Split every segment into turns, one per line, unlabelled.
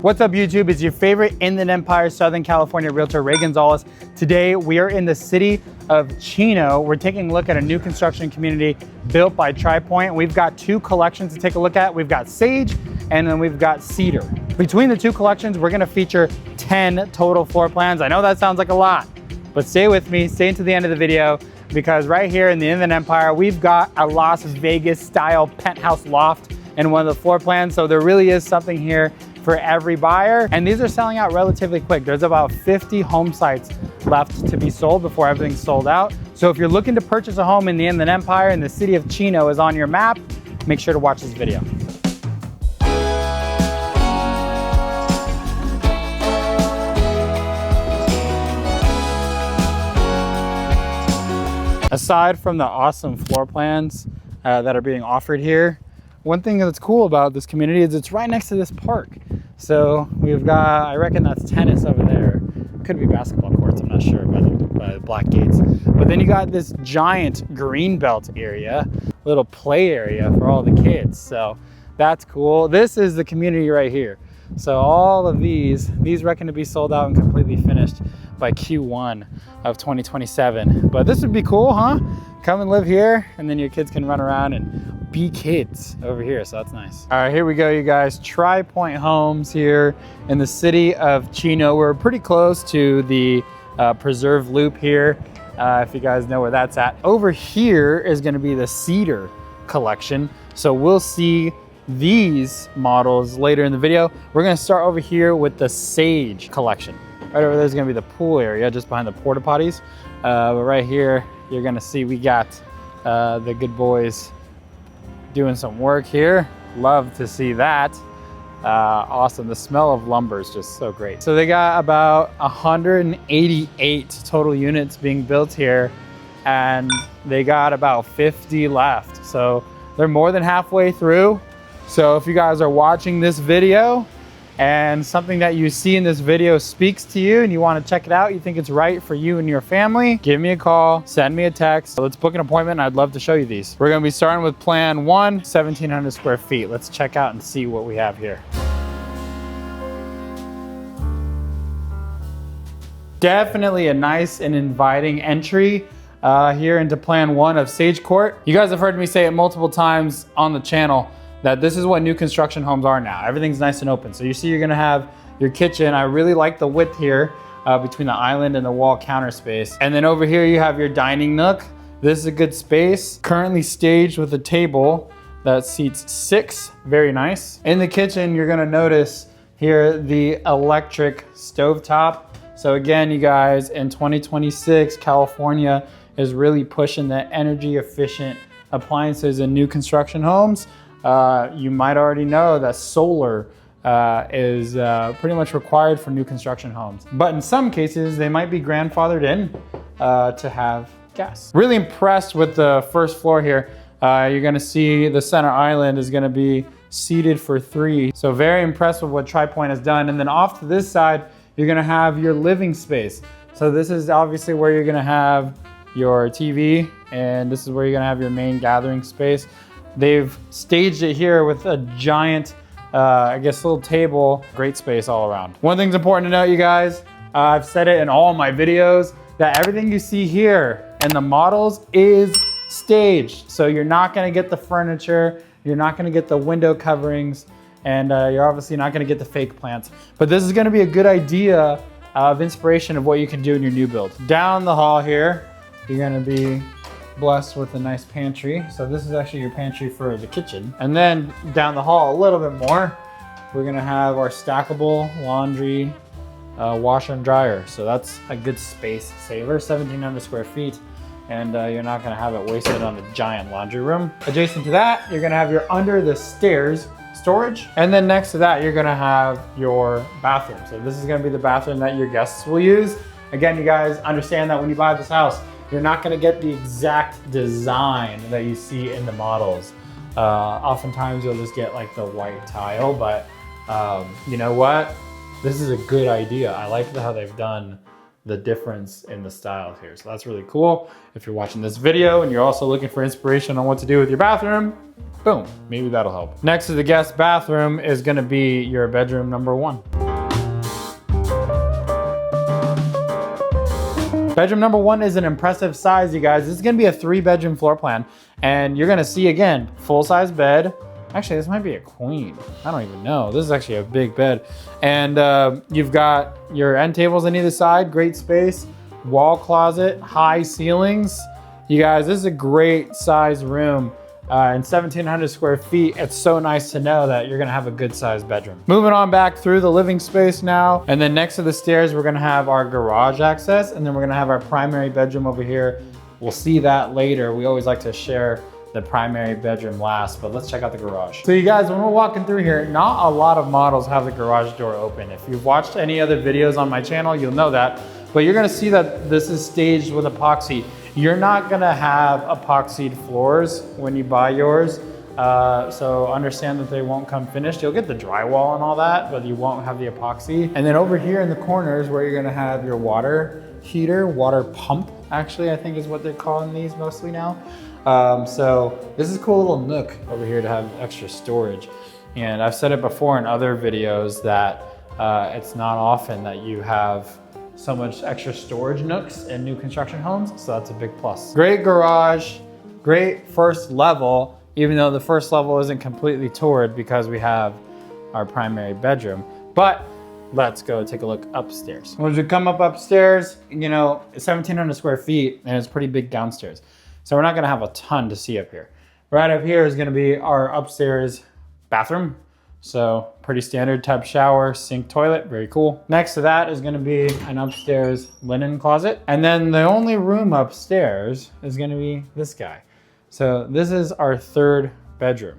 What's up YouTube? It's your favorite Inland Empire, Southern California realtor, Ray Gonzalez. Today we are in the city of Chino. We're taking a look at a new construction community built by Tri Pointe. We've got two collections to take a look at. We've got Sage and then we've got Cedar. Between the two collections, we're gonna feature 10 total floor plans. I know that sounds like a lot, but stay with me, stay until the end of the video, because right here in the Inland Empire, we've got a Las Vegas style penthouse loft in one of the floor plans. So there really is something here for every buyer. And these are selling out relatively quick. There's about 50 home sites left to be sold before everything's sold out. So if you're looking to purchase a home in the Inland Empire and the city of Chino is on your map, make sure to watch this video. Aside from the awesome floor plans that are being offered here, one thing that's cool about this community is it's right next to this park. So we've got, I reckon that's tennis over there. Could be basketball courts, I'm not sure by the black gates. But then you got this giant green belt area, little play area for all the kids. So that's cool. This is the community right here. So all of these reckon to be sold out and completely finished by Q1 of 2027. But this would be cool, huh? Come and live here, and then your kids can run around and be kids over here, so that's nice. All right, here we go, you guys. Tri Pointe Homes here in the city of Chino. We're pretty close to the Preserve Loop here, if you guys know where that's at. Over here is gonna be the Cedar collection, so we'll see these models later in the video. We're gonna start over here with the Sage collection. Right over there is gonna be the pool area just behind the porta potties. But right here, you're gonna see we got the good boys doing some work here. Love to see that. Awesome, the smell of lumber is just so great. So they got about 188 total units being built here, and they got about 50 left. So they're more than halfway through. So if you guys are watching this video and something that you see in this video speaks to you and you want to check it out, you think it's right for you and your family, give me a call, send me a text. Let's book an appointment. I'd love to show you these. We're going to be starting with plan 1, 1,700 square feet. Let's check out and see what we have here. Definitely a nice and inviting entry here into plan 1 of Sage Court. You guys have heard me say it multiple times on the channel that this is what new construction homes are now. Everything's nice and open. So you see you're gonna have your kitchen. I really like the width here between the island and the wall counter space. And then over here you have your dining nook. This is a good space. Currently staged with a table that seats 6, very nice. In the kitchen, you're gonna notice here the electric stovetop. So again, you guys, in 2026, California is really pushing the energy efficient appliances in new construction homes. You might already know that solar is pretty much required for new construction homes. But in some cases, they might be grandfathered in to have gas. Really impressed with the first floor here. You're gonna see the center island is gonna be seated for 3. So very impressed with what Tri Pointe has done. And then off to this side, you're gonna have your living space. So this is obviously where you're gonna have your TV, and this is where you're gonna have your main gathering space. They've staged it here with a giant, I guess, little table. Great space all around. One thing's important to note, you guys, I've said it in all my videos, that everything you see here and the models is staged. So you're not gonna get the furniture, you're not gonna get the window coverings, and you're obviously not gonna get the fake plants. But this is gonna be a good idea of inspiration of what you can do in your new build. Down the hall here, you're gonna be blessed with a nice pantry. So this is actually your pantry for the kitchen. And then down the hall a little bit more, we're gonna have our stackable laundry washer and dryer. So that's a good space saver, 1,700 square feet. And you're not gonna have it wasted on a giant laundry room. Adjacent to that, you're gonna have your under the stairs storage. And then next to that, you're gonna have your bathroom. So this is gonna be the bathroom that your guests will use. Again, you guys understand that when you buy this house, you're not gonna get the exact design that you see in the models. Oftentimes you'll just get like the white tile, but you know what? This is a good idea. I like how they've done the difference in the styles here. So that's really cool. If you're watching this video and you're also looking for inspiration on what to do with your bathroom, boom, maybe that'll help. Next to the guest bathroom is gonna be your bedroom number 1. Bedroom number 1 is an impressive size, you guys. This is gonna be a 3-bedroom floor plan. And you're gonna see, again, full-size bed. Actually, this might be a queen. I don't even know. This is actually a big bed. And you've got your end tables on either side, great space, wall closet, high ceilings. You guys, this is a great size room. And 1,700 square feet. It's so nice to know that you're gonna have a good sized bedroom. Moving on back through the living space now. And then next to the stairs, we're gonna have our garage access. And then we're gonna have our primary bedroom over here. We'll see that later. We always like to share the primary bedroom last, but let's check out the garage. So you guys, when we're walking through here, not a lot of models have the garage door open. If you've watched any other videos on my channel, you'll know that. But you're gonna see that this is staged with epoxy. You're not gonna have epoxied floors when you buy yours. So understand that they won't come finished. You'll get the drywall and all that, but you won't have the epoxy. And then over here in the corners where you're gonna have your water heater, water pump, actually, I think is what they're calling these mostly now. So this is a cool little nook over here to have extra storage. And I've said it before in other videos that it's not often that you have so much extra storage nooks in new construction homes, so that's a big plus. Great garage, great first level, even though the first level isn't completely toured because we have our primary bedroom. But let's go take a look upstairs. When we come up upstairs, you know, 1,700 square feet and it's pretty big downstairs. So we're not gonna have a ton to see up here. Right up here is gonna be our upstairs bathroom. So pretty standard tub shower, sink, toilet, very cool. Next to that is gonna be an upstairs linen closet. And then the only room upstairs is gonna be this guy. So this is our 3rd bedroom.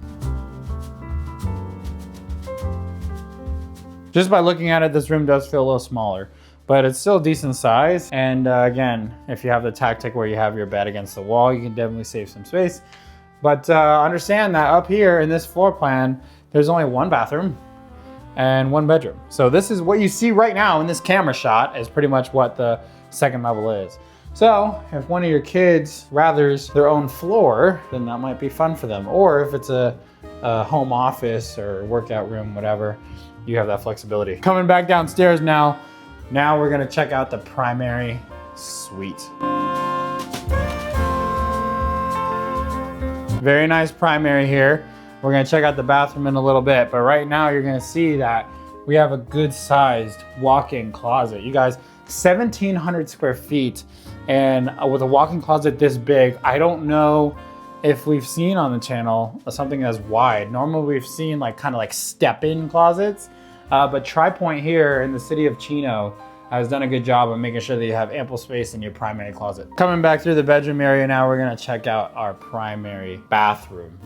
Just by looking at it, this room does feel a little smaller, but it's still decent size. And again, if you have the tactic where you have your bed against the wall, you can definitely save some space. But understand that up here in this floor plan, there's only 1 bathroom and 1 bedroom. So this is what you see right now in this camera shot is pretty much what the 2nd level is. So if one of your kids rathers their own floor, then that might be fun for them. Or if it's a home office or workout room, whatever, you have that flexibility. Coming back downstairs now we're gonna check out the primary suite. Very nice primary here. We're gonna check out the bathroom in a little bit, but right now you're gonna see that we have a good sized walk-in closet. You guys, 1,700 square feet, and with a walk-in closet this big, I don't know if we've seen on the channel something as wide. Normally we've seen kind of step-in closets, but Tri-Point here in the city of Chino has done a good job of making sure that you have ample space in your primary closet. Coming back through the bedroom area now, we're gonna check out our primary bathroom.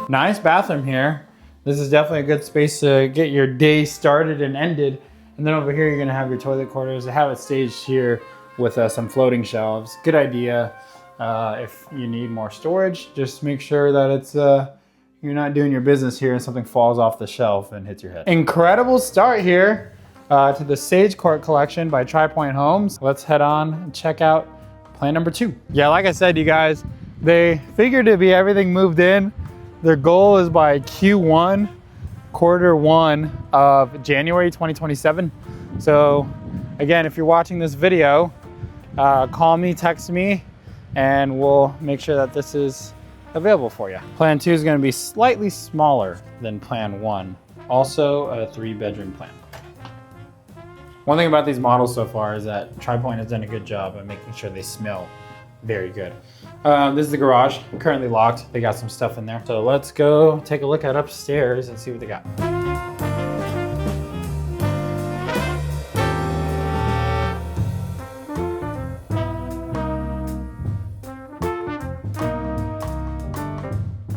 Nice bathroom here. This is definitely a good space to get your day started and ended. And then over here, you're gonna have your toilet quarters. I have it staged here with some floating shelves. Good idea. If you need more storage, just make sure that it's you're not doing your business here and something falls off the shelf and hits your head. Incredible start here to the Sage Court collection by Tri-Point Homes. Let's head on and check out plan number 2. Yeah, like I said, you guys, they figured to be everything moved in. Their goal is by Q1, Q1 of January 2027. So again, if you're watching this video, call me, text me, and we'll make sure that this is available for you. Plan 2 is gonna be slightly smaller than plan 1. Also a 3-bedroom plan. One thing about these models so far is that Tri-Point has done a good job of making sure they smell very good. This is the garage, currently locked. They got some stuff in there. So let's go take a look at upstairs and see what they got.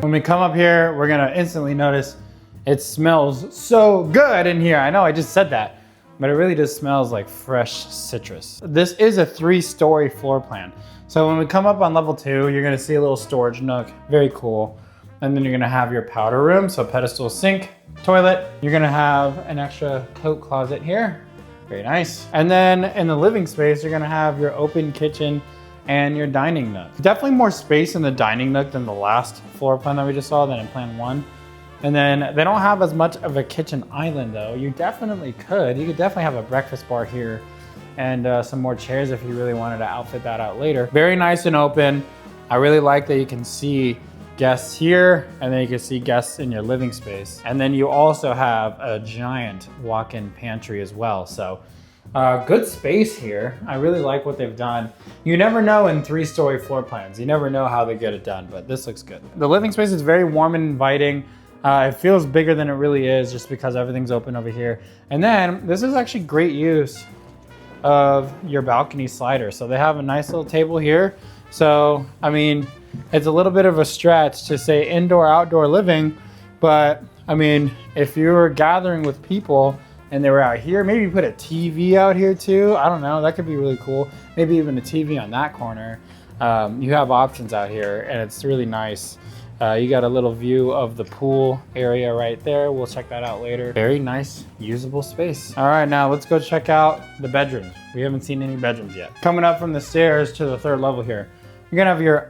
When we come up here, we're gonna instantly notice it smells so good in here. I know I just said that, but it really just smells like fresh citrus. This is a 3-story floor plan. So when we come up on level 2, you're gonna see a little storage nook, very cool. And then you're gonna have your powder room, so pedestal sink, toilet. You're gonna have an extra coat closet here, very nice. And then in the living space, you're gonna have your open kitchen and your dining nook. Definitely more space in the dining nook than the last floor plan that we just saw than in plan 1. And then they don't have as much of a kitchen island though. You definitely could. You could definitely have a breakfast bar here and some more chairs if you really wanted to outfit that out later. Very nice and open. I really like that you can see guests here, and then you can see guests in your living space. And then you also have a giant walk-in pantry as well. So good space here. I really like what they've done. You never know in 3-story floor plans. You never know how they get it done, but this looks good. The living space is very warm and inviting. It feels bigger than it really is just because everything's open over here. And then this is actually great use of your balcony slider. So they have a nice little table here. So, I mean, it's a little bit of a stretch to say indoor, outdoor living, but I mean, if you were gathering with people and they were out here, maybe put a TV out here too. I don't know, that could be really cool. Maybe even a TV on that corner. You have options out here and it's really nice. You got a little view of the pool area right there. We'll check that out later. Very nice, usable space. All right, now let's go check out the bedrooms. We haven't seen any bedrooms yet. Coming up from the stairs to the 3rd level here, you're gonna have your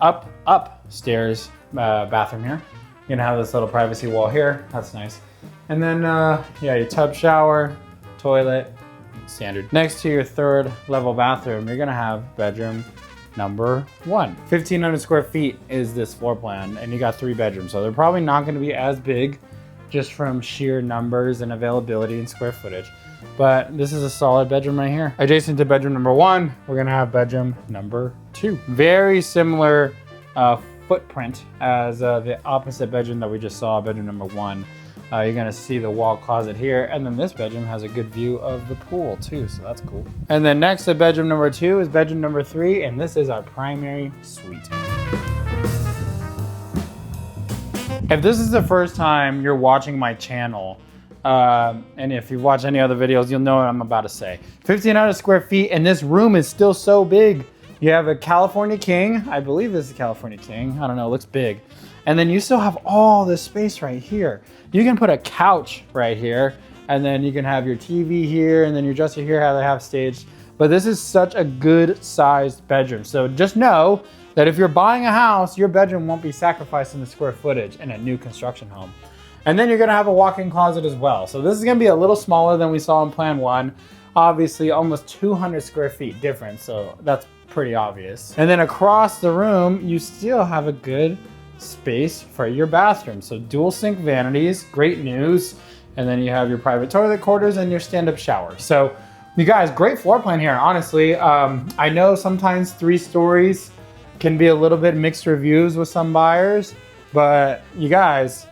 upstairs bathroom here. You're gonna have this little privacy wall here. That's nice. And then, yeah, your tub shower, toilet, standard. Next to your 3rd level bathroom, you're gonna have bedroom number 1. 1,500 square feet is this floor plan, and you got 3 bedrooms. So they're probably not gonna be as big just from sheer numbers and availability and square footage. But this is a solid bedroom right here. Adjacent to bedroom number 1, we're gonna have bedroom number 2. Very similar footprint as the opposite bedroom that we just saw, bedroom number 1. You're gonna see the wall closet here, and then this bedroom has a good view of the pool too, so that's cool. And then next to bedroom number 2 is bedroom number 3, and this is our primary suite. If this is the first time you're watching my channel, and if you've watched any other videos, you'll know what I'm about to say. 1,500 square feet, and this room is still so big. You have a California King. I believe this is a California King. I don't know, it looks big. And then you still have all this space right here. You can put a couch right here, and then you can have your TV here, and then your dresser here, how they have staged. But this is such a good sized bedroom. So just know that if you're buying a house, your bedroom won't be sacrificed in the square footage in a new construction home. And then you're gonna have a walk-in closet as well. So this is gonna be a little smaller than we saw in plan 1. Obviously almost 200 square feet difference, so that's pretty obvious. And then across the room, you still have a good space for your bathroom. So dual sink vanities, great news. And then you have your private toilet quarters and your stand-up shower. So you guys, great floor plan here, honestly. I know sometimes 3 stories can be a little bit mixed reviews with some buyers, but you guys,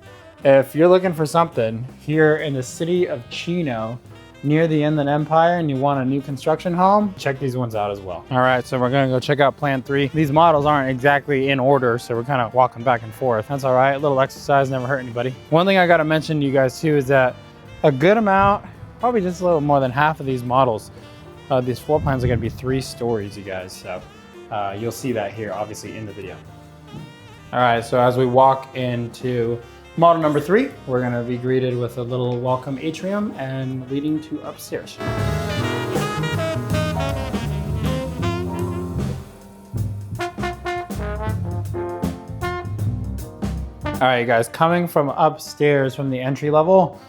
if you're looking for something here in the city of Chino, near the Inland Empire, and you want a new construction home, check these ones out as well. All right, so we're gonna go check out plan 3. These models aren't exactly in order, so we're kind of walking back and forth. That's all right, a little exercise never hurt anybody. One thing I gotta mention to you guys too is that a good amount, probably just a little more than half of these models, these floor plans are gonna be 3 stories, you guys. So you'll see that here, obviously, in the video. All right, so as we walk into model number 3, we're gonna be greeted with a little welcome atrium and leading to upstairs. All right, you guys, coming from upstairs from the entry level,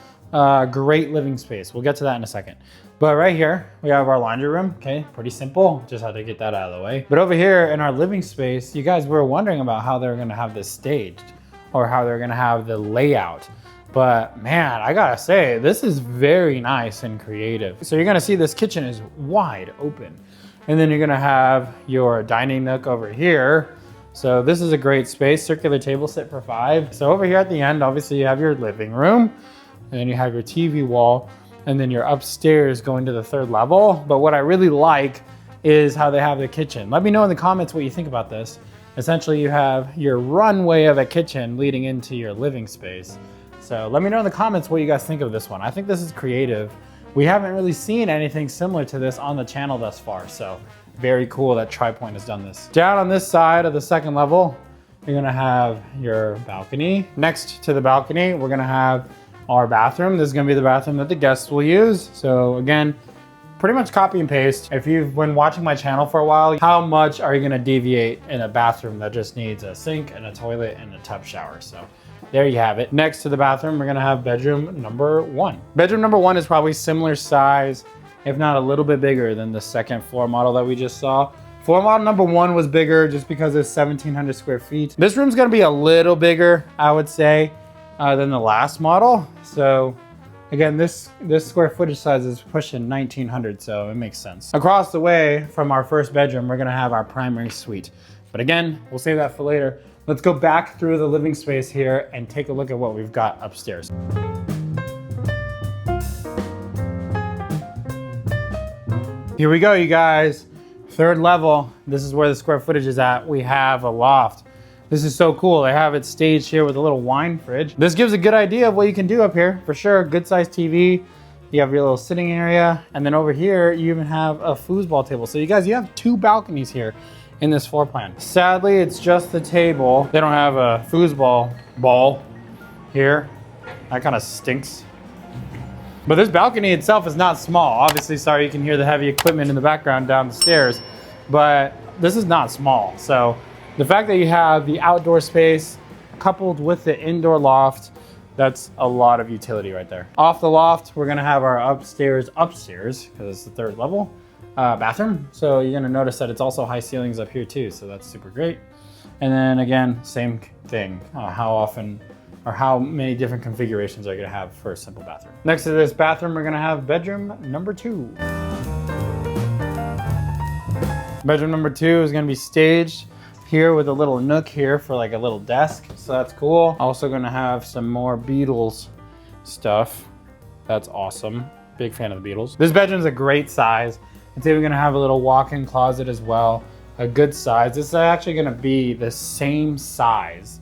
great living space. We'll get to that in a second. But right here, we have our laundry room, okay? Pretty simple, just had to get that out of the way. But over here in our living space, you guys were wondering about how they're gonna have this staged, or how they're gonna have the layout. But man, I gotta say, this is very nice and creative. So you're gonna see this kitchen is wide open. And then you're gonna have your dining nook over here. So this is a great space, circular table set for 5. So over here at the end, obviously you have your living room, and then you have your TV wall, and then you're upstairs going to the 3rd level. But what I really like is how they have the kitchen. Let me know in the comments what you think about this. Essentially, you have your runway of a kitchen leading into your living space. So let me know in the comments what you guys think of this one. I think this is creative. We haven't really seen anything similar to this on the channel thus far, so very cool that TriPoint has done this. Down on this side of the 2nd level, you're gonna have your balcony. Next to the balcony, we're gonna have our bathroom. This is gonna be the bathroom that the guests will use. So again, pretty much copy and paste. If you've been watching my channel for a while, how much are you gonna deviate in a bathroom that just needs a sink and a toilet and a tub shower? So there you have it. Next to the bathroom, we're gonna have bedroom number 1. Bedroom number 1 is probably similar size, if not a little bit bigger than the second floor model that we just saw. Floor model number 1 was bigger just because it's 1,700 square feet. This room's gonna be a little bigger, I would say, than the last model. So again, this square footage size is pushing 1,900, so it makes sense. Across the way from our first bedroom, we're gonna have our primary suite. But again, we'll save that for later. Let's go back through the living space here and take a look at what we've got upstairs. Here we go, you guys. 3rd level, this is where the square footage is at. We have a loft. This is so cool. They have it staged here with a little wine fridge. This gives a good idea of what you can do up here, for sure. Good sized TV. You have your little sitting area. And then over here, you even have a foosball table. So you guys, you have 2 balconies here in this floor plan. Sadly, it's just the table. They don't have a foosball ball here. That kind of stinks. But this balcony itself is not small. Obviously, sorry, you can hear the heavy equipment in the background down the stairs, but this is not small. So the fact that you have the outdoor space coupled with the indoor loft, that's a lot of utility right there. Off the loft, we're gonna have our upstairs, because it's the 3rd level, bathroom. So you're gonna notice that it's also high ceilings up here too, so that's super great. And then again, same thing. How often or how many different configurations are you gonna have for a simple bathroom. Next to this bathroom, we're gonna have bedroom number 2. Bedroom number 2 is gonna be staged here with a little nook here for like a little desk. So that's cool. Also gonna have some more Beatles stuff. That's awesome. Big fan of the Beatles. This bedroom's a great size. It's even gonna have a little walk-in closet as well. A good size. This is actually gonna be the same size.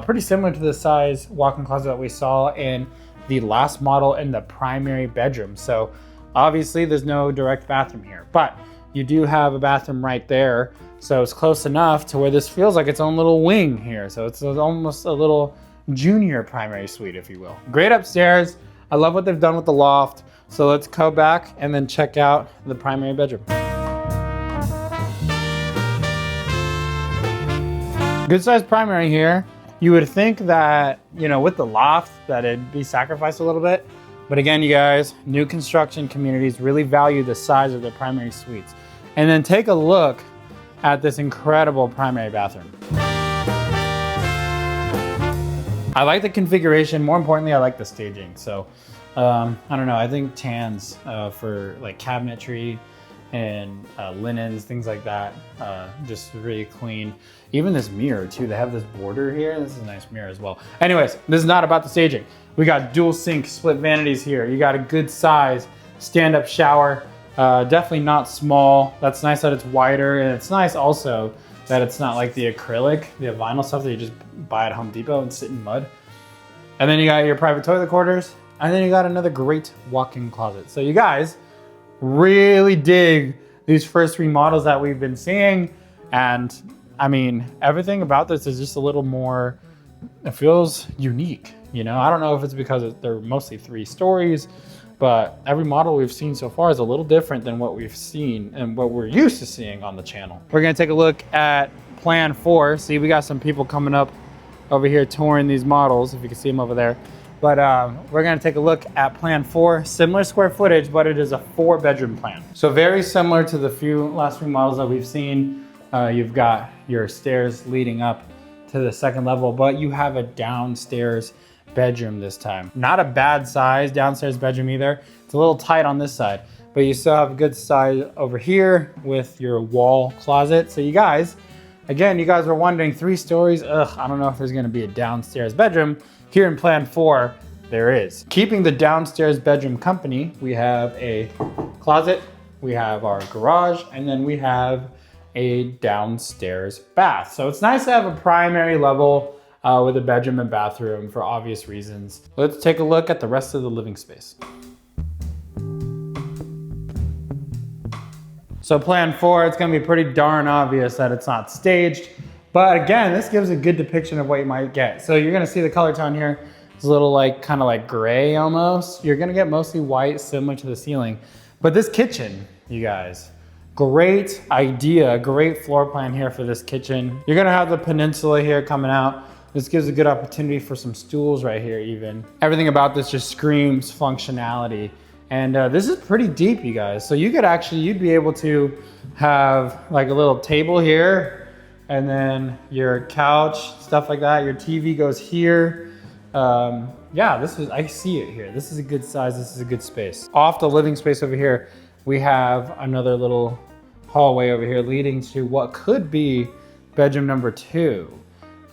Pretty similar to the size walk-in closet that we saw in the last model in the primary bedroom. So obviously there's no direct bathroom here, but you do have a bathroom right there. So it's close enough to where this feels like its own little wing here. So it's almost a little junior primary suite, if you will. Great upstairs. I love what they've done with the loft. So let's go back and then check out the primary bedroom. Good sized primary here. You would think that, you know, with the loft that it'd be sacrificed a little bit. But again, you guys, new construction communities really value the size of their primary suites. And then take a look at this incredible primary bathroom. I like the configuration. More importantly, I like the staging. So I don't know, I think tans for like cabinetry and linens, things like that, just really clean. Even this mirror too, they have this border here. This is a nice mirror as well. Anyways, this is not about the staging. We got dual sink, split vanities here. You got a good size stand-up shower. Definitely not small. That's nice that it's wider, and it's nice also that it's not like the acrylic, the vinyl stuff that you just buy at Home Depot and sit in mud. And then you got your private toilet quarters, and then you got another great walk-in closet. So you guys really dig these first 3 models that we've been seeing. And I mean, everything about this is just a little more, it feels unique. You know, I don't know if it's because they're mostly 3 stories, but every model we've seen so far is a little different than what we've seen and what we're used to seeing on the channel. We're gonna take a look at plan 4. See, we got some people coming up over here touring these models, if you can see them over there. But we're gonna take a look at plan 4, similar square footage, but it is a 4-bedroom plan. So very similar to the last few models that we've seen. You've got your stairs leading up to the 2nd level, but you have a downstairs bedroom this time. Not a bad size downstairs bedroom either. It's a little tight on this side, but you still have a good size over here with your wall closet. So you guys, again, you guys were wondering 3 stories. I don't know if there's gonna be a downstairs bedroom. Here in plan 4, there is. Keeping the downstairs bedroom company, we have a closet, we have our garage, and then we have a downstairs bath. So it's nice to have a primary level with a bedroom and bathroom for obvious reasons. Let's take a look at the rest of the living space. So plan 4, it's gonna be pretty darn obvious that it's not staged. But again, this gives a good depiction of what you might get. So you're gonna see the color tone here. It's a little like, kind of like gray almost. You're gonna get mostly white, similar to the ceiling. But this kitchen, you guys, great idea, great floor plan here for this kitchen. You're gonna have the peninsula here coming out. This gives a good opportunity for some stools right here even. Everything about this just screams functionality. And this is pretty deep, you guys. So you could actually, you'd be able to have like a little table here and then your couch, stuff like that. Your TV goes here. Yeah, I see it here. This is a good size, this is a good space. Off the living space over here, we have another little hallway over here leading to what could be bedroom number 2.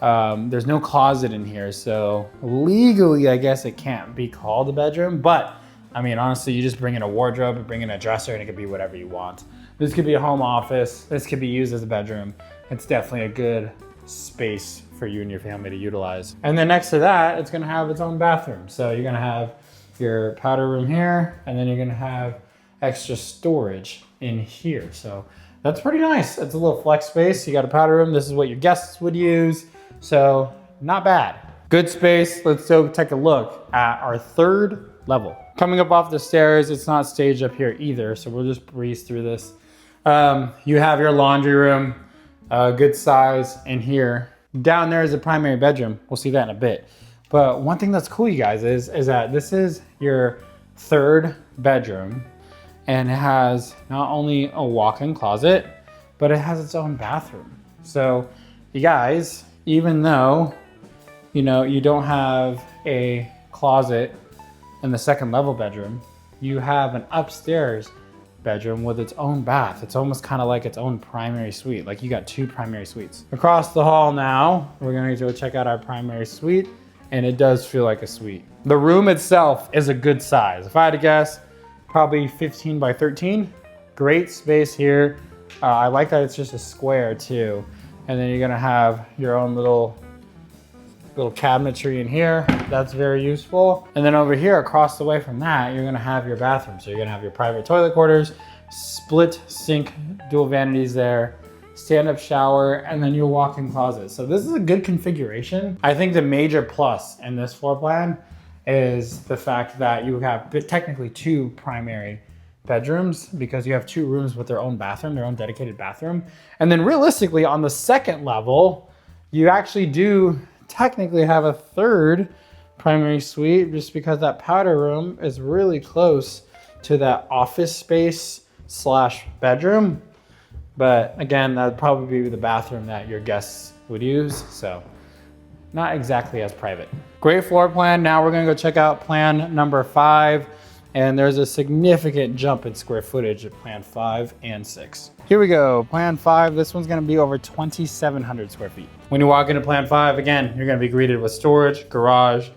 There's no closet in here, so legally, I guess it can't be called a bedroom, but I mean, honestly, you just bring in a wardrobe, bring in a dresser, and it could be whatever you want. This could be a home office. This could be used as a bedroom. It's definitely a good space for you and your family to utilize. And then next to that, it's gonna have its own bathroom. So you're gonna have your powder room here, and then you're gonna have extra storage in here. So that's pretty nice. It's a little flex space. You got a powder room. This is what your guests would use. So not bad. Good space. Let's go take a look at our 3rd level. Coming up off the stairs, it's not staged up here either, so we'll just breeze through this. You have your laundry room, good size in here. Down there is a primary bedroom. We'll see that in a bit. But one thing that's cool, you guys, is that this is your 3rd bedroom, and it has not only a walk-in closet, but it has its own bathroom. So you guys, even though, you know, you don't have a closet in the 2nd level bedroom, you have an upstairs bedroom with its own bath. It's almost kind of like its own primary suite. Like you got 2 primary suites. Across the hall now, we're gonna go check out our primary suite, and it does feel like a suite. The room itself is a good size. If I had to guess, probably 15 by 13. Great space here. I like that it's just a square too. And then you're gonna have your own little cabinetry in here. That's very useful. And then over here, across the way from that, you're gonna have your bathroom. So you're gonna have your private toilet quarters, split sink, dual vanities there, stand-up shower, and then your walk-in closet. So this is a good configuration. I think the major plus in this floor plan is the fact that you have technically 2 primary bedrooms because you have 2 rooms with their own bathroom, their own dedicated bathroom. And then realistically, on the 2nd level, you actually do technically have a 3rd primary suite just because that powder room is really close to that office space / bedroom. But again, that'd probably be the bathroom that your guests would use. So not exactly as private. Great floor plan. Now we're gonna go check out plan number 5. And there's a significant jump in square footage at plan 5 and 6. Here we go, plan 5. This one's gonna be over 2,700 square feet. When you walk into plan 5, again, you're gonna be greeted with storage, garage,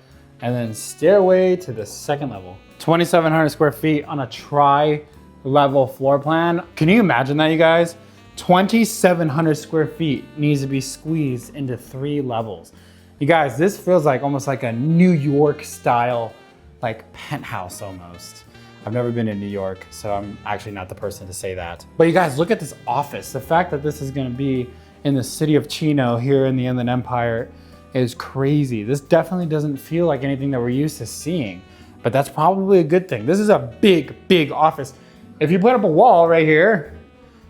and then stairway to the 2nd level. 2,700 square feet on a tri-level floor plan. Can you imagine that, you guys? 2,700 square feet needs to be squeezed into 3 levels. You guys, this feels like almost like a New York style, like penthouse almost. I've never been in New York, so I'm actually not the person to say that. But you guys, look at this office. The fact that this is gonna be in the city of Chino here in the Inland Empire is crazy. This definitely doesn't feel like anything that we're used to seeing, but that's probably a good thing. This is a big, big office. If you put up a wall right here,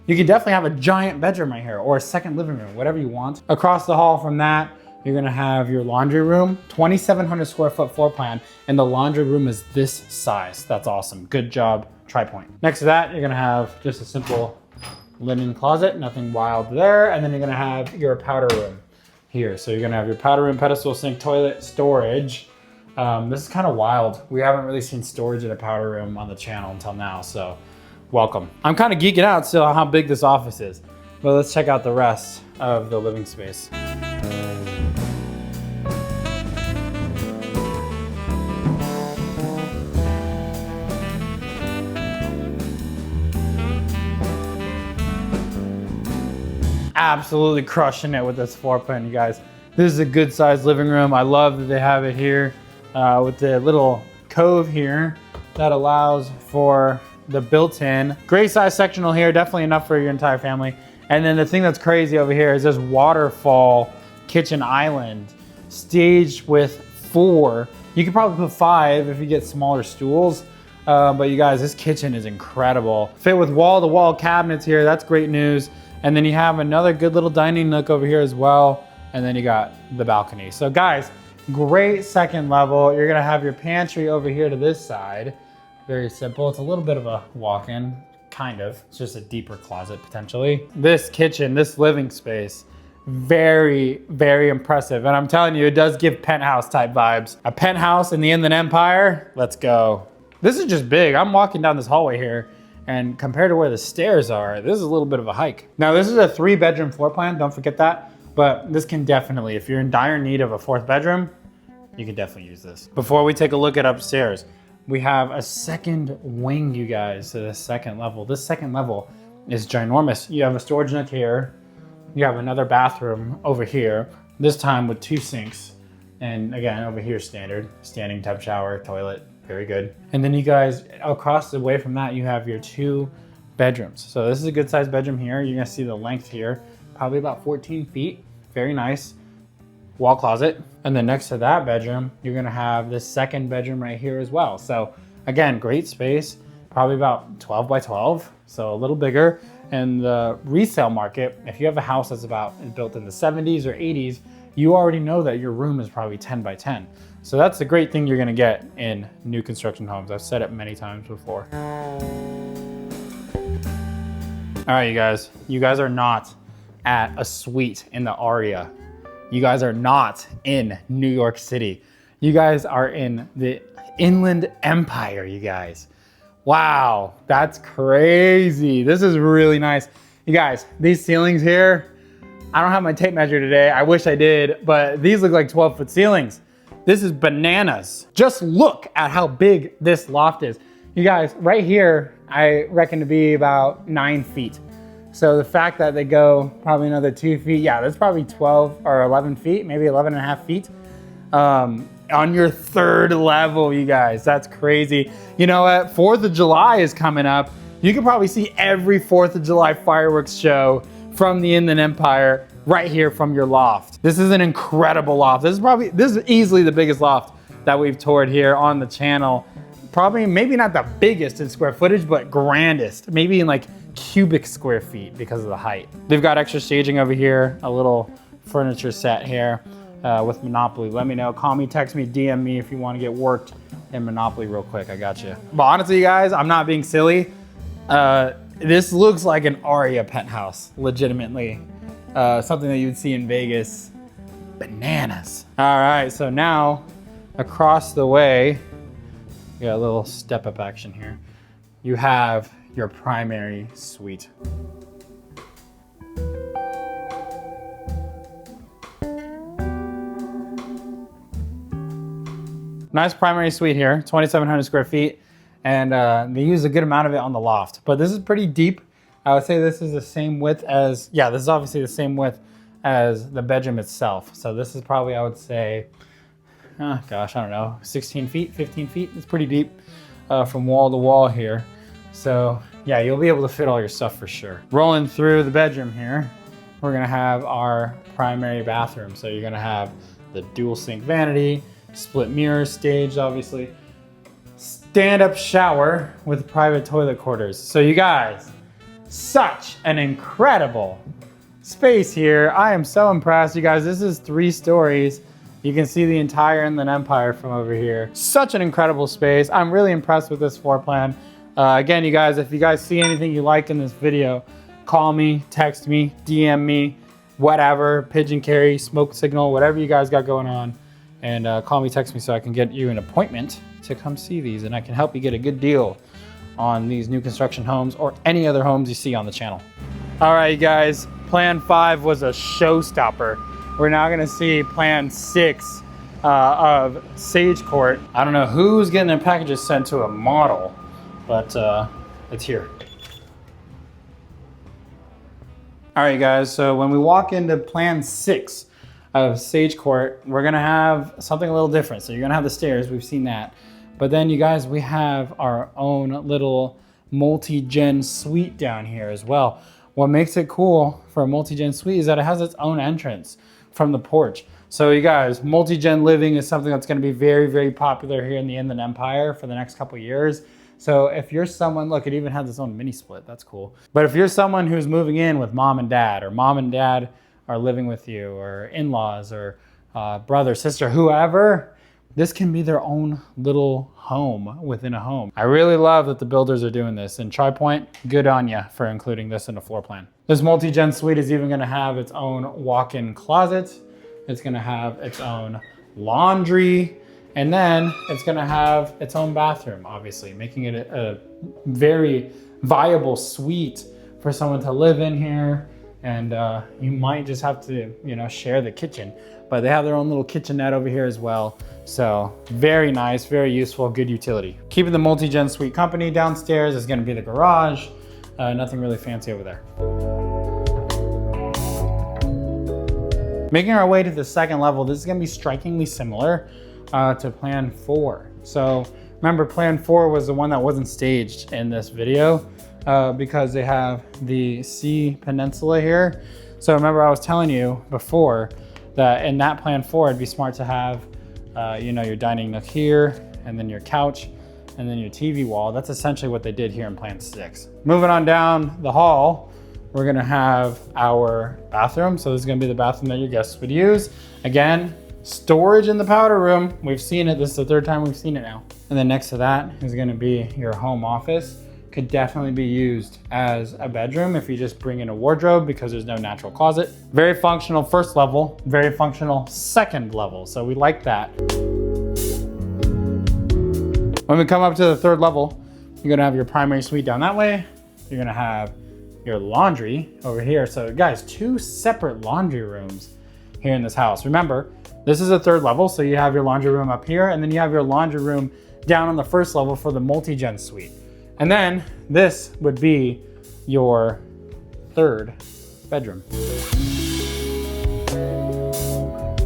you can definitely have a giant bedroom right here or a 2nd living room, whatever you want. Across the hall from that, you're gonna have your laundry room, 2,700 square foot floor plan, and the laundry room is this size. That's awesome. Good job, TriPoint. Next to that, you're gonna have just a simple linen closet, nothing wild there. And then you're gonna have your powder room here. So you're gonna have your powder room, pedestal, sink, toilet, storage. This is kind of wild. We haven't really seen storage in a powder room on the channel until now, so welcome. I'm kind of geeking out still on how big this office is, but let's check out the rest of the living space. Absolutely crushing it with this floor plan, you guys. This is a good sized living room. I love that they have it here with the little cove here that allows for the built-in. Great size sectional here, definitely enough for your entire family. And then the thing that's crazy over here is this waterfall kitchen island staged with 4. You could probably put 5 if you get smaller stools. But you guys, this kitchen is incredible. Fit with wall-to-wall cabinets here, that's great news. And then you have another good little dining nook over here as well. and then you got the balcony. So guys, great second level. You're gonna have your pantry over here to this side. Very simple. It's a little bit of a walk-in, kind of. It's just a deeper closet potentially. This kitchen, this living space, very, very impressive. And I'm telling you, it does give penthouse type vibes. A penthouse in the Inland Empire, let's go. This is just big. I'm walking down this hallway here, and compared to where the stairs are, this is a little bit of a hike. Now this is a 3-bedroom floor plan, don't forget that. But this can definitely, if you're in dire need of a 4th bedroom, you can definitely use this. Before we take a look at upstairs, we have a second wing, you guys, to the second level. This second level is ginormous. You have a storage nook here. You have another bathroom over here, this time with 2 sinks. And again, over here, standard, standing tub shower, toilet, very good. And then you guys, across the way from that, you have your 2 bedrooms. So this is a good sized bedroom here. You're gonna see the length here, probably about 14 feet, very nice. Wall closet. And then next to that bedroom, you're gonna have this second bedroom right here as well. So again, great space, probably about 12 by 12, so a little bigger. And the resale market, if you have a house that's built in the 70s or 80s, you already know that your room is probably 10 by 10. So that's the great thing you're gonna get in new construction homes. I've said it many times before. All right, you guys are not at a suite in the Aria. You guys are not in New York City. You guys are in the Inland Empire, you guys. Wow, that's crazy. This is really nice. You guys, these ceilings here, I don't have my tape measure today. I wish I did, but these look like 12-foot ceilings. This is bananas. Just look at how big this loft is. You guys, right here, I reckon to be about 9 feet. So the fact that they go probably another 2 feet, yeah, that's probably 12 or 11 feet, maybe 11 and a half feet. On your 3rd level, you guys, that's crazy. You know what, 4th of July is coming up. You can probably see every 4th of July fireworks show from the Inland Empire right here from your loft. This is an incredible loft. This is easily the biggest loft that we've toured here on the channel. Probably, maybe not the biggest in square footage, but grandest, maybe in like cubic square feet because of the height. They've got extra staging over here, a little furniture set here with Monopoly. Let me know, call me, text me, DM me if you want to get worked in Monopoly real quick, I got you. But honestly, you guys, I'm not being silly. This looks like an Aria penthouse, legitimately. Something that you'd see in Vegas. Bananas. All right, so now across the way, you got a little step up action here. You have your primary suite. Nice primary suite here, 2,700 square feet. And they use a good amount of it on the loft. But this is pretty deep. I would say this is the same width as, yeah, this is obviously the same width as the bedroom itself. So this is probably, I would say, gosh, I don't know, 16 feet, 15 feet. It's pretty deep from wall to wall here. So yeah, you'll be able to fit all your stuff for sure. Rolling through the bedroom here, we're gonna have our primary bathroom. So you're gonna have the dual sink vanity, split mirrors staged, obviously. Stand-up shower with private toilet quarters. So you guys, such an incredible space here. I am so impressed, you guys. This is 3 stories. You can see the entire Inland Empire from over here. Such an incredible space. I'm really impressed with this floor plan. Again, you guys, if you guys see anything you like in this video, call me, text me, DM me, whatever, pigeon carry, smoke signal, whatever you guys got going on. And call me, text me so I can get you an appointment to come see these, and I can help you get a good deal on these new construction homes or any other homes you see on the channel. All right, you guys, plan 5 was a showstopper. We're now gonna see plan 6 of Sage Court. I don't know who's getting their packages sent to a model, but it's here. All right, guys, so when we walk into plan 6 of Sage Court, we're gonna have something a little different. So you're gonna have the stairs, we've seen that. But then you guys, we have our own little multi-gen suite down here as well. What makes it cool for a multi-gen suite is that it has its own entrance from the porch. So you guys, multi-gen living is something that's gonna be very, very popular here in the Inland Empire for the next couple of years. So if you're someone, look, it even has its own mini split, that's cool. But if you're someone who's moving in with mom and dad, or mom and dad are living with you, or in-laws, or brother, sister, whoever, this can be their own little home within a home. I really love that the builders are doing this, and TriPoint, good on you for including this in a floor plan. This multi-gen suite is even gonna have its own walk-in closet. It's gonna have its own laundry, and then it's gonna have its own bathroom, obviously, making it a very viable suite for someone to live in here. And you might just have to, share the kitchen, but they have their own little kitchenette over here as well. So very nice, very useful, good utility. Keeping the multi-gen suite company. Downstairs is gonna be the garage. Nothing really fancy over there. Making our way to the second level, this is gonna be strikingly similar to Plan 4. So remember, Plan 4 was the one that wasn't staged in this video because they have the Sea Peninsula here. So remember I was telling you before that in that Plan 4, it'd be smart to have your dining nook here, and then your couch, and then your TV wall. That's essentially what they did here in Plan 6. Moving on down the hall, we're gonna have our bathroom. So this is gonna be the bathroom that your guests would use. Again, storage in the powder room. We've seen it, this is the third time we've seen it now. And then next to that is gonna be your home office. Could definitely be used as a bedroom if you just bring in a wardrobe because there's no natural closet. Very functional first level, very functional second level. So we like that. When we come up to the third level, you're gonna have your primary suite down that way. You're gonna have your laundry over here. So guys, 2 separate laundry rooms here in this house. Remember, this is a third level, so you have your laundry room up here, and then you have your laundry room down on the first level for the multi-gen suite. And then this would be your third bedroom.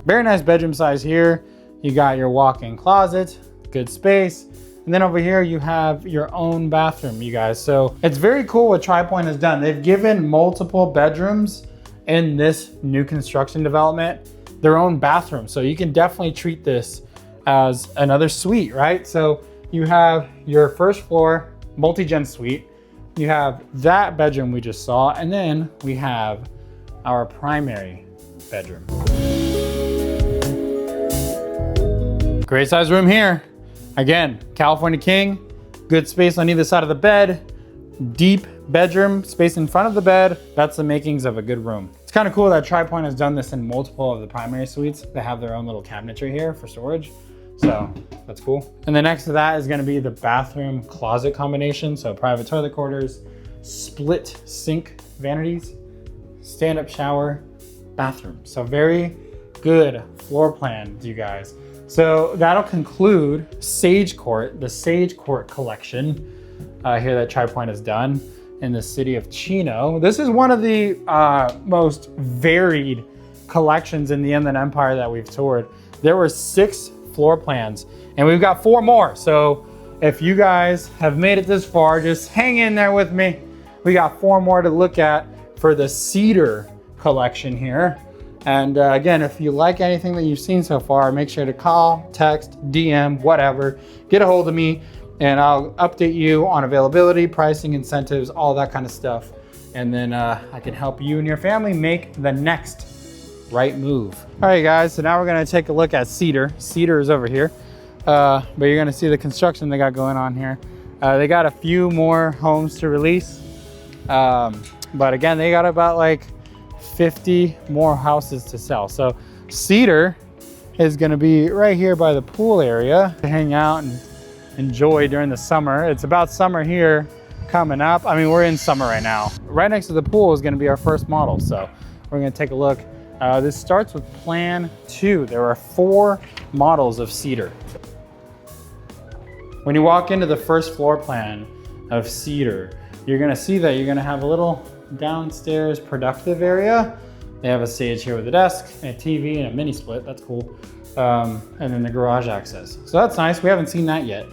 Very nice bedroom size here. You got your walk-in closet, good space. And then over here, you have your own bathroom, you guys. So it's very cool what TriPoint has done. They've given multiple bedrooms in this new construction development their own bathroom. So you can definitely treat this as another suite, right? So you have your first floor multi-gen suite. You have that bedroom we just saw, and then we have our primary bedroom. Great size room here. Again, California King, good space on either side of the bed, deep bedroom, space in front of the bed. That's the makings of a good room. It's kind of cool that TriPoint has done this in multiple of the primary suites. They have their own little cabinetry here for storage. So that's cool. And then next to that is gonna be the bathroom closet combination. So private toilet quarters, split sink vanities, stand-up shower, bathroom. So very good floor plan, you guys. So that'll conclude Sage Court, the Sage Court collection here that TriPoint has done in the city of Chino. This is one of the most varied collections in the Inland Empire that we've toured. There were 6 floor plans, and we've got 4 more. So if you guys have made it this far, just hang in there with me. We got 4 more to look at for the Cedar collection here. And again, if you like anything that you've seen so far, make sure to call, text, DM, whatever, get a hold of me, and I'll update you on availability, pricing, incentives, all that kind of stuff. And then I can help you and your family make the next right move. All right, guys, so now we're gonna take a look at Cedar. Cedar is over here, but you're gonna see the construction they got going on here. They got a few more homes to release, but again, they got about like 50 more houses to sell. So Cedar is gonna be right here by the pool area to hang out and enjoy during the summer. It's about summer here coming up. I mean, we're in summer right now. Right next to the pool is gonna be our first model. So we're gonna take a look. This starts with Plan 2. There are 4 models of Cedar. When you walk into the first floor plan of Cedar, you're gonna see that you're gonna have a little downstairs productive area. They have a stage here with a desk, and a TV, and a mini split. That's cool. And then the garage access. So that's nice. We haven't seen that yet.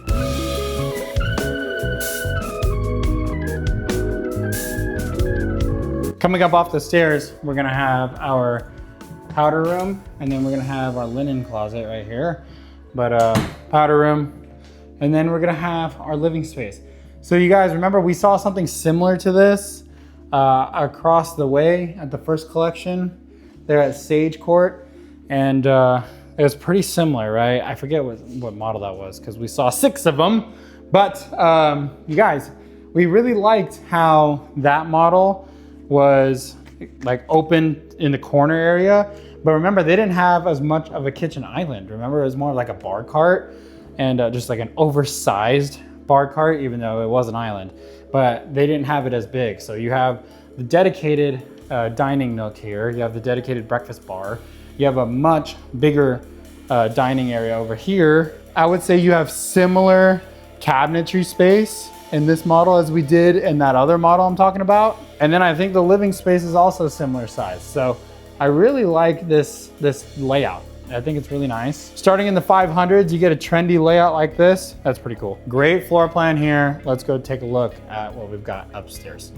Coming up off the stairs, we're gonna have our powder room, and then we're gonna have our linen closet right here. But powder room, and then we're gonna have our living space. So you guys remember we saw something similar to this across the way at the first collection. there at Sage Court, and it was pretty similar, right? I forget what model that was because we saw 6 of them. But you guys, we really liked how that model was like open in the corner area. But remember, they didn't have as much of a kitchen island. Remember, it was more like a bar cart and just like an oversized bar cart, even though it was an island. But they didn't have it as big. So you have the dedicated dining nook here. You have the dedicated breakfast bar. You have a much bigger dining area over here. I would say you have similar cabinetry space in this model as we did in that other model I'm talking about. And then I think the living space is also similar size. So I really like this layout. I think it's really nice. Starting in the 500s, you get a trendy layout like this. That's pretty cool. Great floor plan here. Let's go take a look at what we've got upstairs.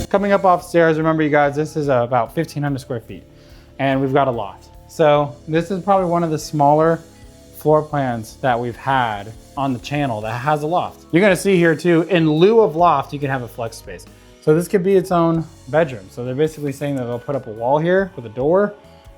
Coming up upstairs, remember you guys, this is about 1,500 square feet and we've got a loft. So this is probably one of the smaller floor plans that we've had on the channel that has a loft. You're gonna see here too, in lieu of loft, you can have a flex space. So this could be its own bedroom. So they're basically saying that they'll put up a wall here with a door.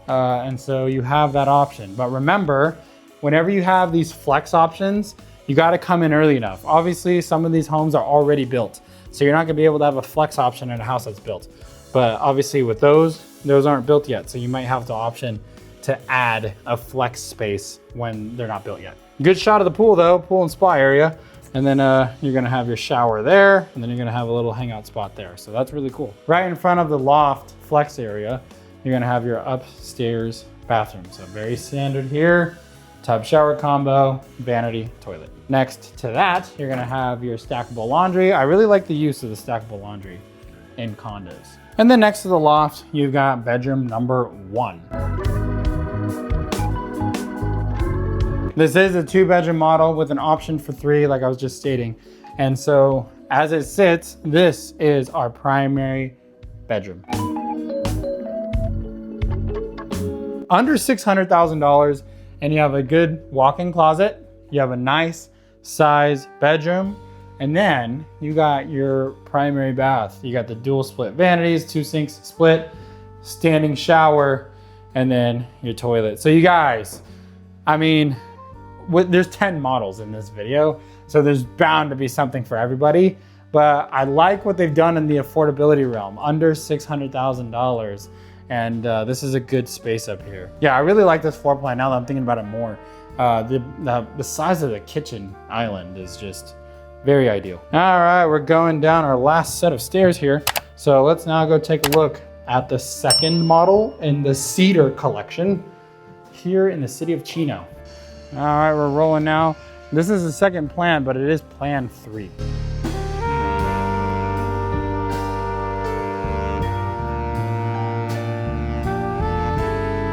And so you have that option. But remember, whenever you have these flex options, you gotta come in early enough. Obviously, some of these homes are already built. So you're not gonna be able to have a flex option in a house that's built. But obviously with those aren't built yet. So you might have the option to add a flex space when they're not built yet. Good shot of the pool though, pool and spa area. And then you're gonna have your shower there, and then you're gonna have a little hangout spot there. So that's really cool. Right in front of the loft flex area, you're gonna have your upstairs bathroom. So very standard here, tub shower combo, vanity, toilet. Next to that, you're gonna have your stackable laundry. I really like the use of the stackable laundry in condos. And then next to the loft, you've got bedroom number 1. This is a 2-bedroom model with an option for 3, like I was just stating. And so as it sits, this is our primary bedroom. Under $600,000, and you have a good walk-in closet. You have a nice size bedroom. And then you got your primary bath. You got the dual split vanities, 2 sinks split, standing shower, and then your toilet. So you guys, I mean, there's 10 models in this video, so there's bound to be something for everybody. But I like what they've done in the affordability realm, under $600,000. And this is a good space up here. Yeah, I really like this floor plan now that I'm thinking about it more. The size of the kitchen island is just very ideal. All right, we're going down our last set of stairs here. So let's now go take a look at the second model in the Cedar collection here in the city of Chino. All right, we're rolling now. This is the second plan, but it is plan 3.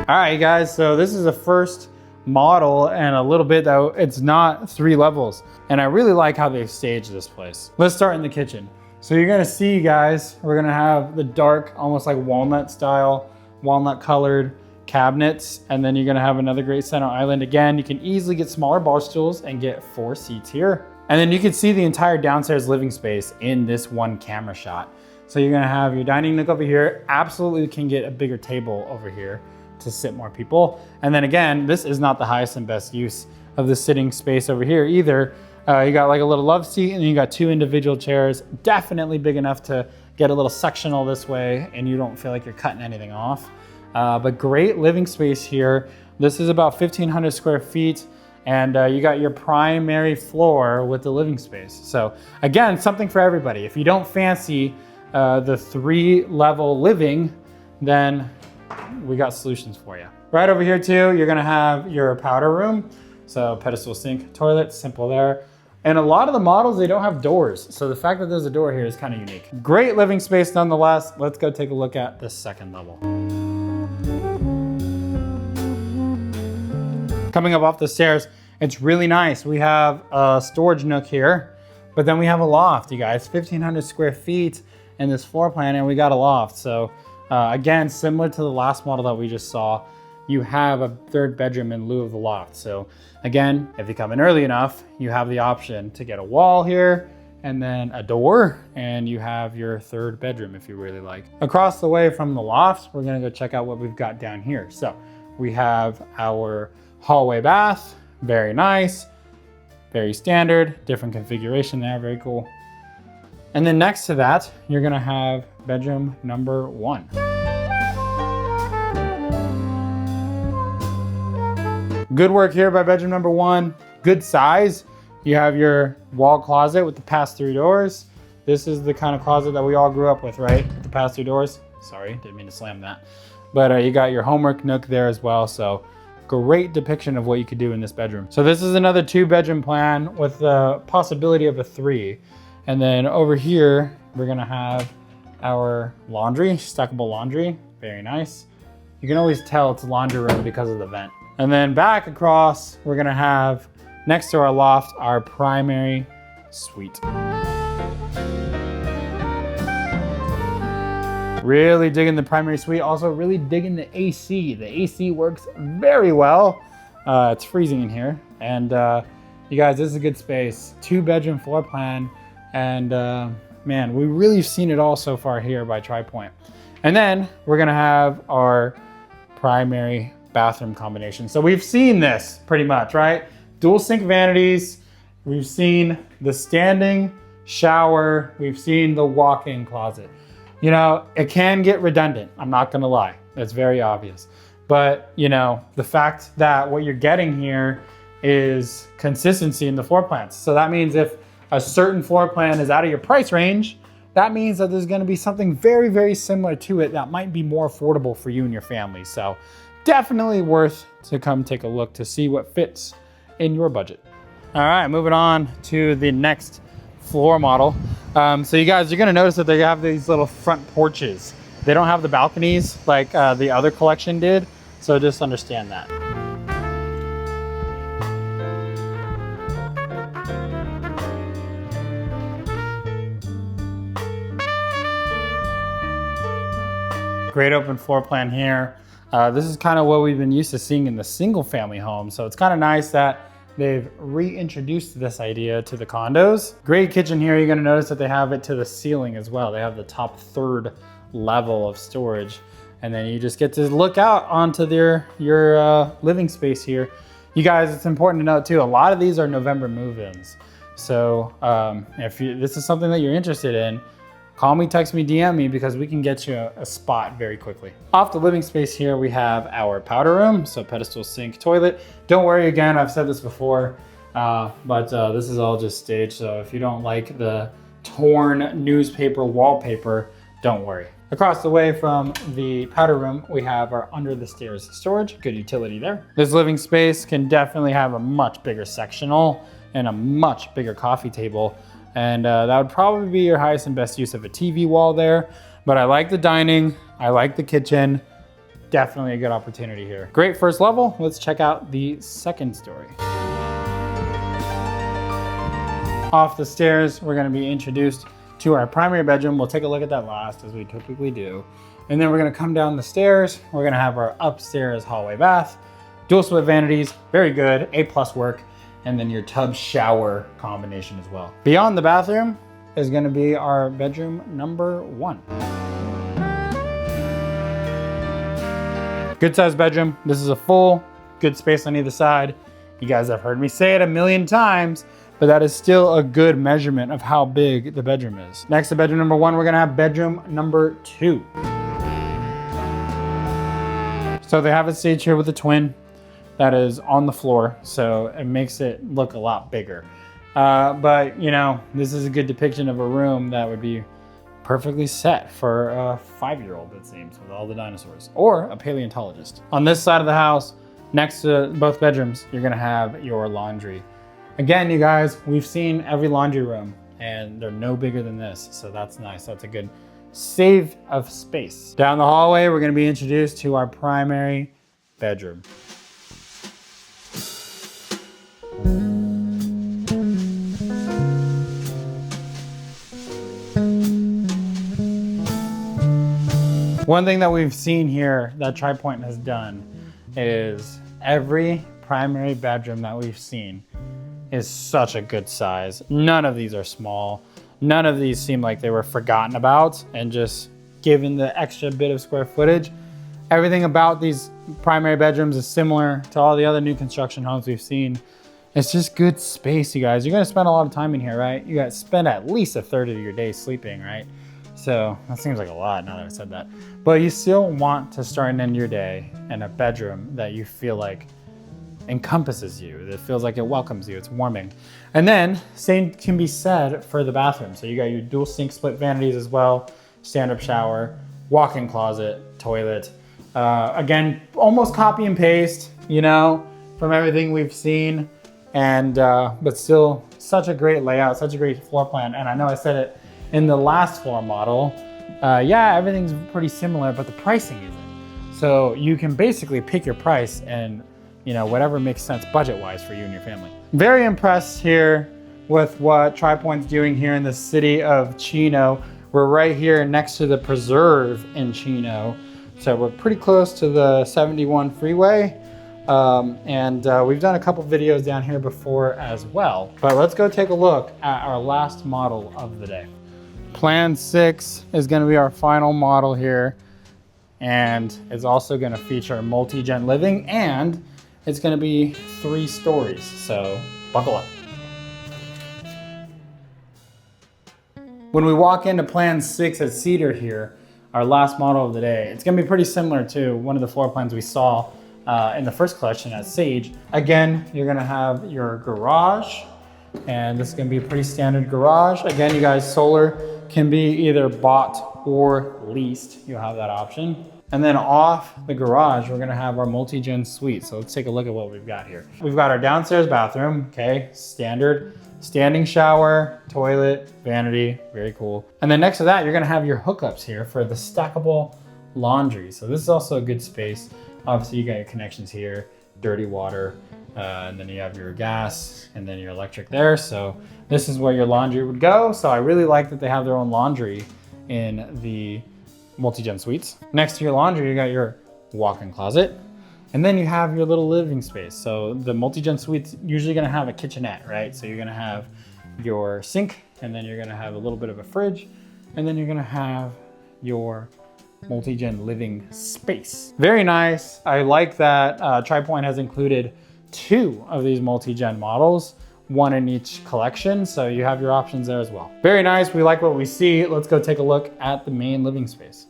All right, guys, so this is the first model and a little bit though, it's not 3 levels. And I really like how they staged this place. Let's start in the kitchen. So you're gonna see, guys, we're gonna have the dark, almost like walnut style, walnut colored cabinets, and then you're gonna have another great center island. Again, you can easily get smaller bar stools and get 4 seats here. And then you can see the entire downstairs living space in this one camera shot. So you're gonna have your dining nook over here. Absolutely can get a bigger table over here to sit more people. And then again, this is not the highest and best use of the sitting space over here either. You got like a little love seat, and then you got 2 individual chairs, definitely big enough to get a little sectional this way and you don't feel like you're cutting anything off. But great living space here. This is about 1,500 square feet, and you got your primary floor with the living space. So again, something for everybody. If you don't fancy the 3-level living, then we got solutions for you. Right over here too, you're gonna have your powder room. So pedestal sink, toilet, simple there. And a lot of the models, they don't have doors. So the fact that there's a door here is kind of unique. Great living space nonetheless. Let's go take a look at the second level. Coming up off the stairs, it's really nice. We have a storage nook here, but then we have a loft, you guys. 1,500 square feet in this floor plan, and we got a loft. So again, similar to the last model that we just saw, you have a 3rd bedroom in lieu of the loft. So again, if you come in early enough, you have the option to get a wall here and then a door, and you have your third bedroom if you really like. Across the way from the loft, we're gonna go check out what we've got down here. So we have our hallway bath, very nice, very standard, different configuration there, very cool. And then next to that, you're gonna have bedroom number 1. Good work here by bedroom number 1, good size. You have your wall closet with the pass-through doors. This is the kind of closet that we all grew up with, right? With the pass-through doors. Sorry, didn't mean to slam that. But you got your homework nook there as well. So great depiction of what you could do in this bedroom. So this is another 2-bedroom plan with the possibility of a 3. And then over here, we're gonna have our laundry, stackable laundry, very nice. You can always tell it's a laundry room because of the vent. And then back across, we're gonna have, next to our loft, our primary suite. Really digging the primary suite. Also really digging the AC. The AC works very well. It's freezing in here. And you guys, this is a good space. 2-bedroom floor plan. And man, we really have seen it all so far here by Tri-Point. And then we're gonna have our primary bathroom combination. So we've seen this pretty much, right? Dual sink vanities. We've seen the standing shower. We've seen the walk-in closet. You know, it can get redundant. I'm not gonna lie. It's very obvious. But you know, the fact that what you're getting here is consistency in the floor plans. So that means if a certain floor plan is out of your price range, that means that there's gonna be something very, very similar to it that might be more affordable for you and your family. So definitely worth to come take a look to see what fits in your budget. All right, moving on to the next floor model. So you guys, you're gonna notice that they have these little front porches. They don't have the balconies like the other collection did. So just understand that. Great open floor plan here. This is kind of what we've been used to seeing in the single family home. So it's kind of nice that they've reintroduced this idea to the condos. Great kitchen here. You're gonna notice that they have it to the ceiling as well. They have the top 3rd level of storage. And then you just get to look out onto your living space here. You guys, it's important to note too, a lot of these are November move-ins. So if this is something that you're interested in, call me, text me, DM me, because we can get you a spot very quickly. Off the living space here, we have our powder room. So pedestal sink, toilet. Don't worry, again, I've said this before, but this is all just staged. So if you don't like the torn newspaper wallpaper, don't worry. Across the way from the powder room, we have our under the stairs storage. Good utility there. This living space can definitely have a much bigger sectional and a much bigger coffee table. And that would probably be your highest and best use of a TV wall there. But I like the dining, I like the kitchen. Definitely a good opportunity here. Great first level. Let's check out the second story. Off the stairs, we're gonna be introduced to our primary bedroom. We'll take a look at that last, as we typically do. And then we're gonna come down the stairs. We're gonna have our upstairs hallway bath, dual split vanities, very good, A+ work. And then your tub shower combination as well. Beyond the bathroom is gonna be our bedroom number 1. Good sized bedroom. This is a full, good space on either side. You guys have heard me say it a million times, but that is still a good measurement of how big the bedroom is. Next to bedroom number 1, we're gonna have bedroom number 2. So they have it staged here with a twin that is on the floor, so it makes it look a lot bigger. But you know, this is a good depiction of a room that would be perfectly set for a 5-year-old, it seems, with all the dinosaurs, or a paleontologist. On this side of the house, next to both bedrooms, you're gonna have your laundry. Again, you guys, we've seen every laundry room, and they're no bigger than this, so that's nice. That's a good save of space. Down the hallway, we're gonna be introduced to our primary bedroom. One thing that we've seen here that Tri-Point has done is every primary bedroom that we've seen is such a good size. None of these are small. None of these seem like they were forgotten about and just given the extra bit of square footage. Everything about these primary bedrooms is similar to all the other new construction homes we've seen. It's just good space, you guys. You're gonna spend a lot of time in here, right? You gotta spend at least a third of your day sleeping, right? So that seems like a lot now that I said that. But you still want to start and end your day in a bedroom that you feel like encompasses you, that feels like it welcomes you, it's warming. And then same can be said for the bathroom. So you got your dual sink split vanities as well, stand-up shower, walk-in closet, toilet. Again, almost copy and paste, you know, from everything we've seen. And but still such a great layout, such a great floor plan. And I know I said it in the last floor model, yeah, everything's pretty similar, but the pricing isn't. So you can basically pick your price and, you know, whatever makes sense budget-wise for you and your family. Very impressed here with what TriPoint's doing here in the city of Chino. We're right here next to the preserve in Chino. So we're pretty close to the 71 freeway. We've done a couple videos down here before as well. But let's go take a look at our last model of the day. Plan 6 is gonna be our final model here. And it's also gonna feature multi-gen living, and it's gonna be 3 stories. So buckle up. When we walk into Plan 6 at Cedar here, our last model of the day, it's gonna be pretty similar to one of the floor plans we saw in the first collection at Sage. Again, you're gonna have your garage, and this is gonna be a pretty standard garage. Again, you guys, solar can be either bought or leased. You'll have that option. And then off the garage, we're gonna have our multi-gen suite. So let's take a look at what we've got here. We've got our downstairs bathroom, okay, standard. Standing shower, toilet, vanity, very cool. And then next to that, you're gonna have your hookups here for the stackable laundry. So this is also a good space. Obviously you got your connections here, dirty water, and then you have your gas and then your electric there. So this is where your laundry would go. So I really like that they have their own laundry in the multi-gen suites. Next to your laundry, you got your walk-in closet. And then you have your little living space. So the multi-gen suite's usually gonna have a kitchenette, right? So you're gonna have your sink, and then you're gonna have a little bit of a fridge, and then you're gonna have your multi-gen living space. Very nice. I like that TriPoint has included 2 of these multi-gen models, 1 in each collection. So you have your options there as well. Very nice. We like what we see. Let's go take a look at the main living space.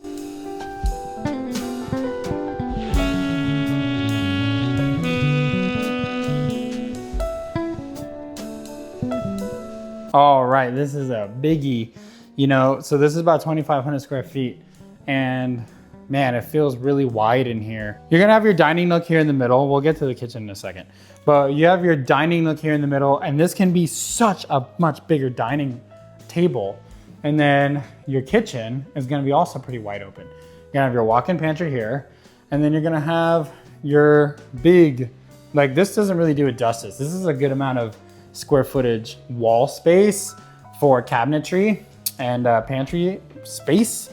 All right, this is a biggie, you know, so this is about 2,500 square feet, and man, it feels really wide in here. You're gonna have your dining nook here in the middle. We'll get to the kitchen in a second, but you have your dining nook here in the middle, and this can be such a much bigger dining table. And then your kitchen is gonna be also pretty wide open. You're gonna have your walk-in pantry here, and then you're gonna have your big, like this doesn't really do it justice. This is a good amount of square footage wall space for cabinetry and pantry space.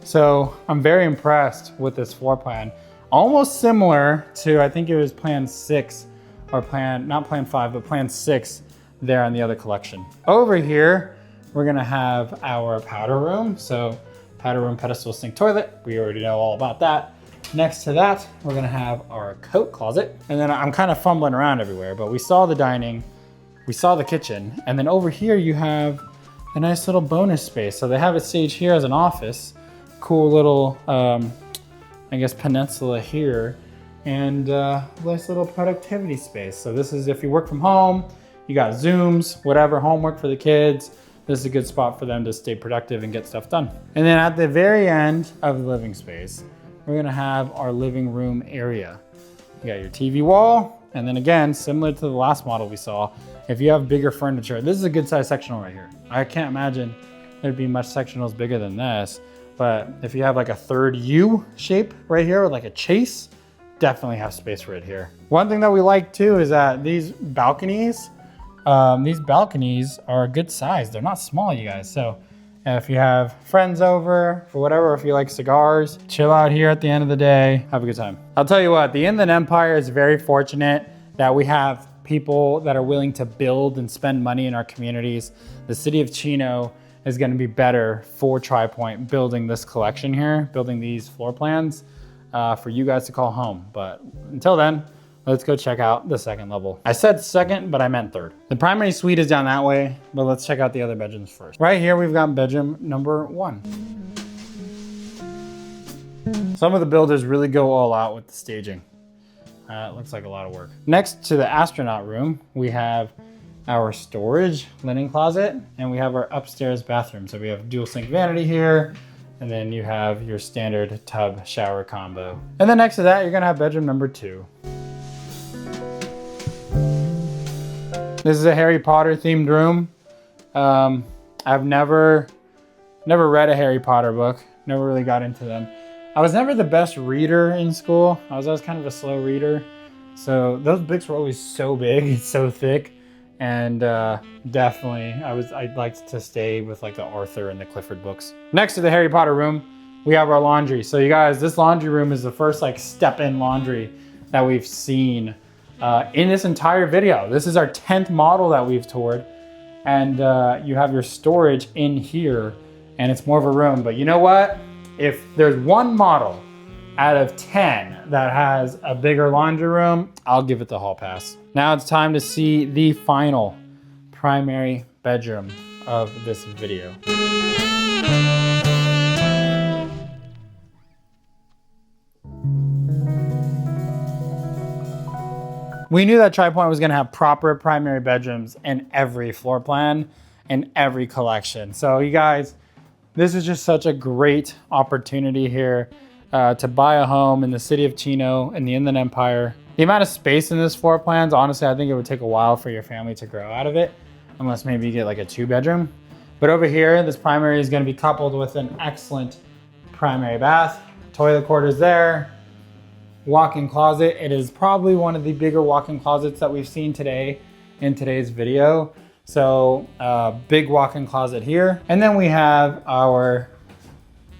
So I'm very impressed with this floor plan. Almost similar to, I think it was Plan 6 or not Plan 5, but Plan 6 there on the other collection. Over here, we're gonna have our powder room. So powder room, pedestal sink, toilet. We already know all about that. Next to that, we're gonna have our coat closet. And then I'm kind of fumbling around everywhere, but we saw the dining, we saw the kitchen, and then over here you have a nice little bonus space. So they have it staged here as an office. Cool little, I guess, peninsula here, and nice little productivity space. So this is if you work from home, you got Zooms, whatever, homework for the kids. This is a good spot for them to stay productive and get stuff done. And then at the very end of the living space, we're gonna have our living room area. You got your TV wall, and then again, similar to the last model we saw, if you have bigger furniture, this is a good size sectional right here. I can't imagine there'd be much sectionals bigger than this, but if you have like a third U shape right here, or like a chase, definitely have space for it here. One thing that we like too is that these balconies are a good size. They're not small, you guys. So if you have friends over for whatever, if you like cigars, chill out here at the end of the day, have a good time. I'll tell you what, the Inland Empire is very fortunate that we have people that are willing to build and spend money in our communities. The city of Chino is gonna be better for TriPoint building this collection here, building these floor plans for you guys to call home. But until then, let's go check out the second level. I said second, but I meant third. The primary suite is down that way, but let's check out the other bedrooms first. Right here, we've got bedroom number 1. Some of the builders really go all out with the staging. It looks like a lot of work. Next to the astronaut room, we have our storage linen closet, and we have our upstairs bathroom. So we have dual sink vanity here, and then you have your standard tub shower combo. And then next to that, you're gonna have bedroom number 2. This is a Harry Potter themed room. I've never read a Harry Potter book, never really got into them. I was never the best reader in school. I was always kind of a slow reader. So those books were always so big, so thick. And definitely, I liked to stay with like the Arthur and the Clifford books. Next to the Harry Potter room, we have our laundry. So you guys, this laundry room is the first like step-in laundry that we've seen in this entire video. This is our 10th model that we've toured. And you have your storage in here, and it's more of a room. But you know what? If there's one model out of 10 that has a bigger laundry room, I'll give it the hall pass. Now it's time to see the final primary bedroom of this video. We knew that TriPoint was gonna have proper primary bedrooms in every floor plan and every collection. So you guys, this is just such a great opportunity here to buy a home in the city of Chino in the Inland Empire. The amount of space in this floor plans, honestly, I think it would take a while for your family to grow out of it, unless maybe you get like a 2-bedroom. But over here, this primary is gonna be coupled with an excellent primary bath, toilet quarters there, walk-in closet. It is probably one of the bigger walk-in closets that we've seen today in today's video. So big walk-in closet here. And then we have our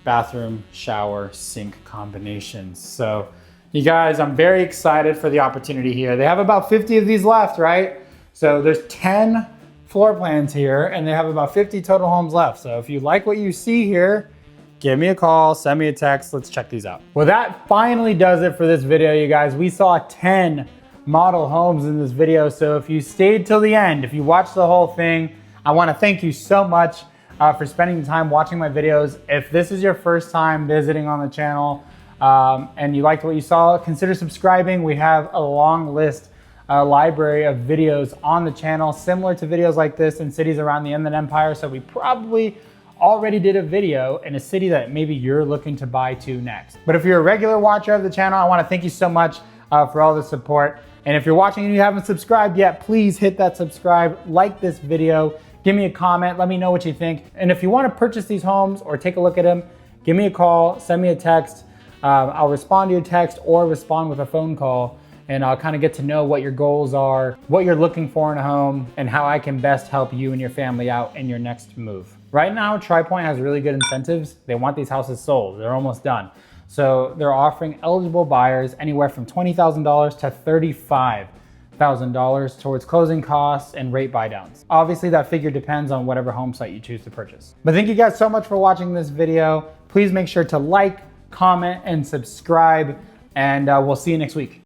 bathroom, shower, sink combinations. So you guys, I'm very excited for the opportunity here. They have about 50 of these left, right? So there's 10 floor plans here, and they have about 50 total homes left. So if you like what you see here, give me a call, send me a text, let's check these out. Well, that finally does it for this video, you guys. We saw 10 model homes in this video. So if you stayed till the end, if you watched the whole thing, I wanna thank you so much for spending the time watching my videos. If this is your first time visiting on the channel and you liked what you saw, consider subscribing. We have a long list, library of videos on the channel, similar to videos like this in cities around the Inland Empire. So we probably already did a video in a city that maybe you're looking to buy to next. But if you're a regular watcher of the channel, I wanna thank you so much for all the support. And if you're watching and you haven't subscribed yet, please hit that subscribe, like this video, give me a comment, let me know what you think. And if you wanna purchase these homes or take a look at them, give me a call, send me a text. I'll respond to your text or respond with a phone call, and I'll kind of get to know what your goals are, what you're looking for in a home, and how I can best help you and your family out in your next move. Right now, TriPoint has really good incentives. They want these houses sold. They're almost done. So they're offering eligible buyers anywhere from $20,000 to $35,000 towards closing costs and rate buydowns. Obviously, that figure depends on whatever home site you choose to purchase. But thank you guys so much for watching this video. Please make sure to like, comment, and subscribe, and we'll see you next week.